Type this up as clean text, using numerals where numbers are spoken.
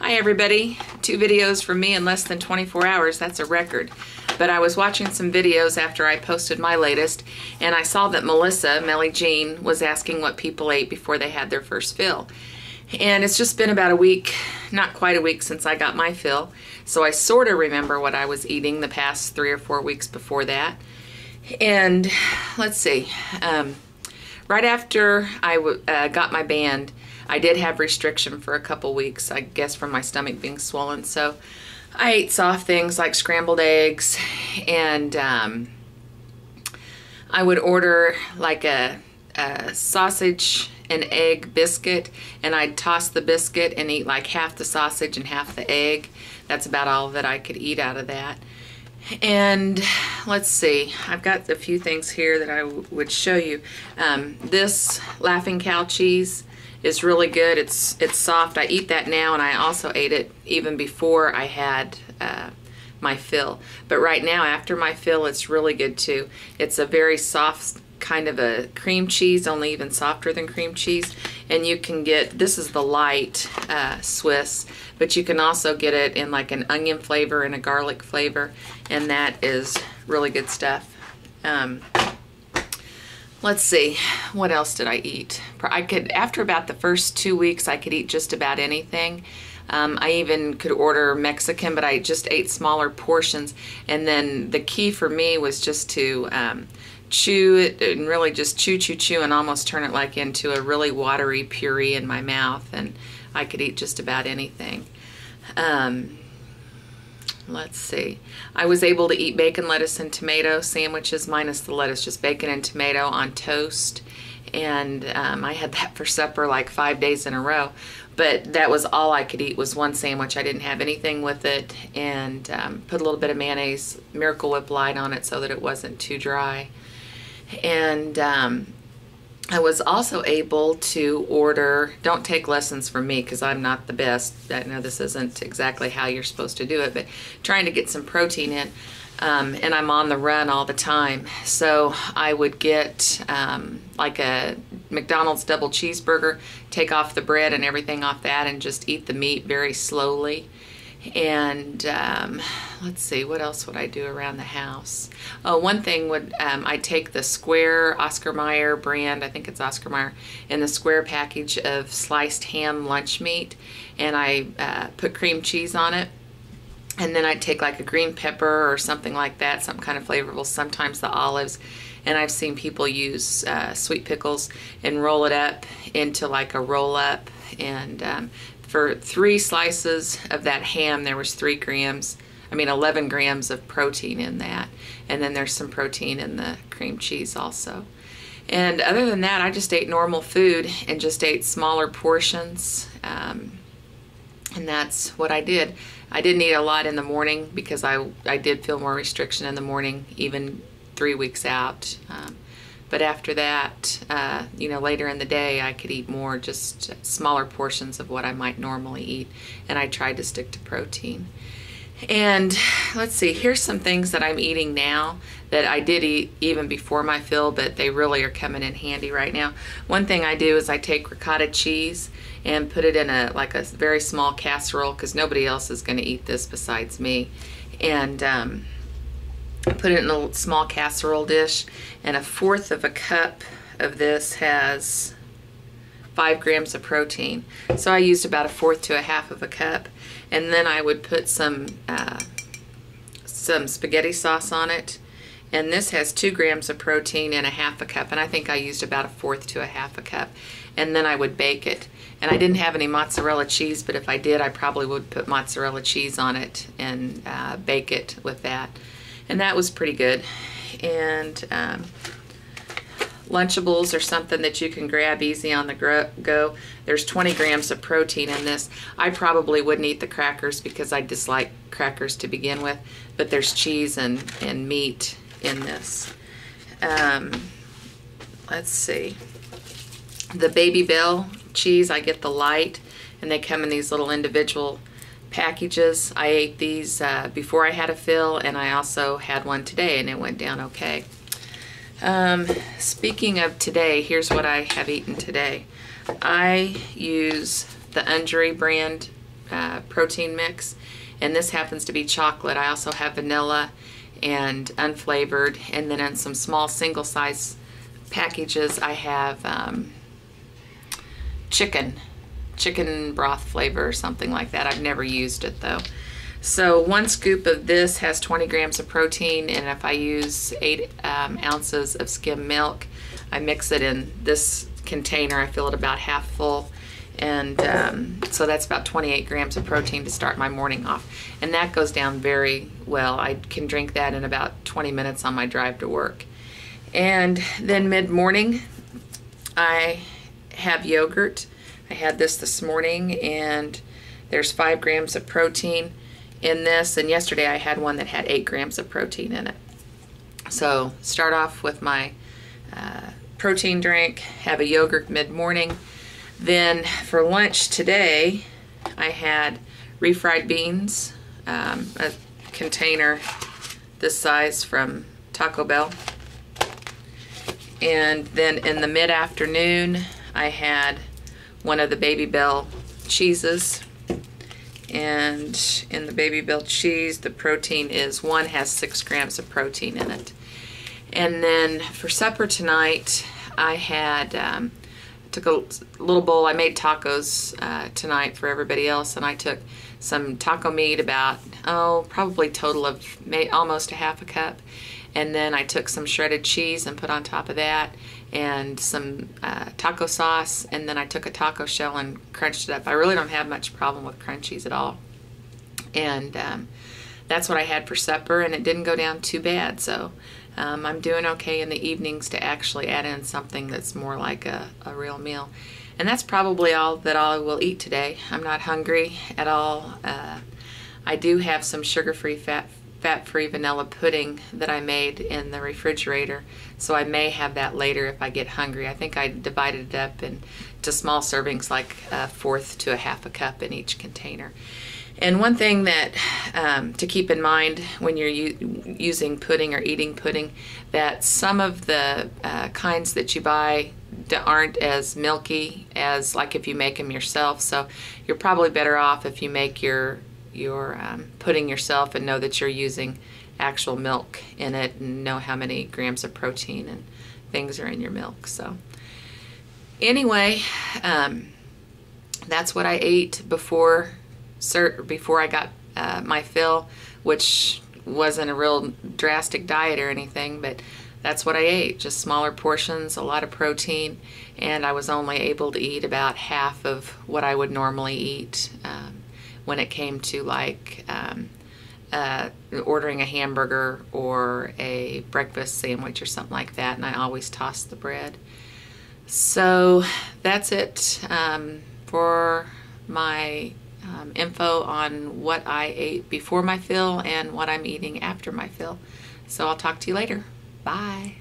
Hi everybody, 2 videos from me in less than 24 hours, that's a record. But I was watching some videos after I posted my latest, and I saw that Melissa, Melly Jean, was asking what people ate before they had their first fill. And it's just been about a week, not quite a week since I got my fill, so I sort of remember what I was eating the past 3 or 4 weeks before that. And let's see, right after I got my band, I did have restriction for a couple weeks, I guess from my stomach being swollen. So I ate soft things like scrambled eggs, and I would order like a sausage and egg biscuit, and I'd toss the biscuit and eat like half the sausage and half the egg. That's about all that I could eat out of that. And let's see, I've got a few things here that I would show you. This Laughing Cow cheese is really good. It's soft. I eat that now, and I also ate it even before I had my fill. But right now, after my fill, it's really good too. It's a very soft kind of a cream cheese, only even softer than cream cheese. And you can get, this is the light Swiss, but you can also get it in like an onion flavor and a garlic flavor, and that is really good stuff. Let's see, what else did I eat? I could, after about the first 2 weeks, I could eat just about anything. I even could order Mexican, but I just ate smaller portions. And then the key for me was just to chew it and really just chew and almost turn it like into a really watery puree in my mouth, and I could eat just about anything. Let's see. I was able to eat bacon, lettuce, and tomato sandwiches minus the lettuce, just bacon and tomato on toast. And I had that for supper like 5 days in a row. But that was all I could eat, was one sandwich. I didn't have anything with it, and put a little bit of mayonnaise, Miracle Whip Light on it so that it wasn't too dry. And I was also able to order, don't take lessons from me because I'm not the best. I know this isn't exactly how you're supposed to do it, but trying to get some protein in. And I'm on the run all the time. So I would get like a McDonald's double cheeseburger, take off the bread and everything off that, and just eat the meat very slowly. And let's see, what else would I do around the house? Oh, one thing would, I'd take the square Oscar Mayer brand, I think it's Oscar Mayer, in the square package of sliced ham lunch meat, and I put cream cheese on it. And then I'd take like a green pepper or something like that, some kind of flavorful, sometimes the olives. And I've seen people use sweet pickles and roll it up into like a roll up. And for 3 slices of that ham, there was 11 grams of protein in that. And then there's some protein in the cream cheese also. And other than that, I just ate normal food and just ate smaller portions. And that's what I did. I didn't eat a lot in the morning because I did feel more restriction in the morning, even 3 weeks out. But after that, later in the day, I could eat more, just smaller portions of what I might normally eat. And I tried to stick to protein. And let's see, here's some things that I'm eating now that I did eat even before my fill, but they really are coming in handy right now. One thing I do is I take ricotta cheese and put it in a very small casserole, because nobody else is going to eat this besides me. And put it in a small casserole dish, and 1/4 of a cup of this has 5 grams of protein. So I used about 1/4 to 1/2 of a cup. And then I would put some spaghetti sauce on it. And this has 2 grams of protein and 1/2 a cup. And I think I used about 1/4 to 1/2 a cup. And then I would bake it. And I didn't have any mozzarella cheese, but if I did, I probably would put mozzarella cheese on it and bake it with that. And that was pretty good. And Lunchables are something that you can grab easy on the go. There's 20 grams of protein in this. I probably wouldn't eat the crackers because I dislike crackers to begin with, but there's cheese and meat in this. Let's see. The Baby Bell cheese, I get the light, and they come in these little individual packages. I ate these before I had a fill, and I also had one today, and it went down okay. Speaking of today, here's what I have eaten today. I use the Undri brand protein mix, and this happens to be chocolate. I also have vanilla and unflavored, and then in some small single size packages I have chicken broth flavor or something like that. I've never used it though. So 1 scoop of this has 20 grams of protein, and if I use 8 ounces of skim milk, I mix it in this container. I fill it about half full, and so that's about 28 grams of protein to start my morning off, and that goes down very well. I can drink that in about 20 minutes on my drive to work. And then mid-morning I have yogurt. I had this morning, and there's 5 grams of protein in this, and yesterday I had one that had 8 grams of protein in it. So start off with my protein drink, have a yogurt mid-morning. Then for lunch today I had refried beans, a container this size from Taco Bell. And then in the mid-afternoon I had one of the Baby Bell cheeses, and in the Baby Bell cheese the protein is one has 6 grams of protein in it. And then for supper tonight I had took a little bowl. I made tacos tonight for everybody else, and I took some taco meat, about probably total of almost a half a cup, and then I took some shredded cheese and put on top of that, and some taco sauce, and then I took a taco shell and crunched it up. I really don't have much problem with crunchies at all, and that's what I had for supper, and it didn't go down too bad. So I'm doing okay in the evenings to actually add in something that's more like a real meal. And that's probably all that I will eat today. I'm not hungry at all. I do have some sugar-free, fat-free vanilla pudding that I made in the refrigerator, so I may have that later if I get hungry. I think I divided it up into small servings, like 1/4 to 1/2 cup in each container. And one thing that to keep in mind when you're using pudding or eating pudding, that some of the kinds that you buy aren't as milky as like if you make them yourself. So you're probably better off if you make your pudding yourself and know that you're using actual milk in it and know how many grams of protein and things are in your milk. So anyway, that's what I ate before I got my fill, which wasn't a real drastic diet or anything, but that's what I ate. Just smaller portions, a lot of protein, and I was only able to eat about half of what I would normally eat when it came to like ordering a hamburger or a breakfast sandwich or something like that, and I always toss the bread. So that's it for my info on what I ate before my fill and what I'm eating after my fill. So I'll talk to you later. Bye.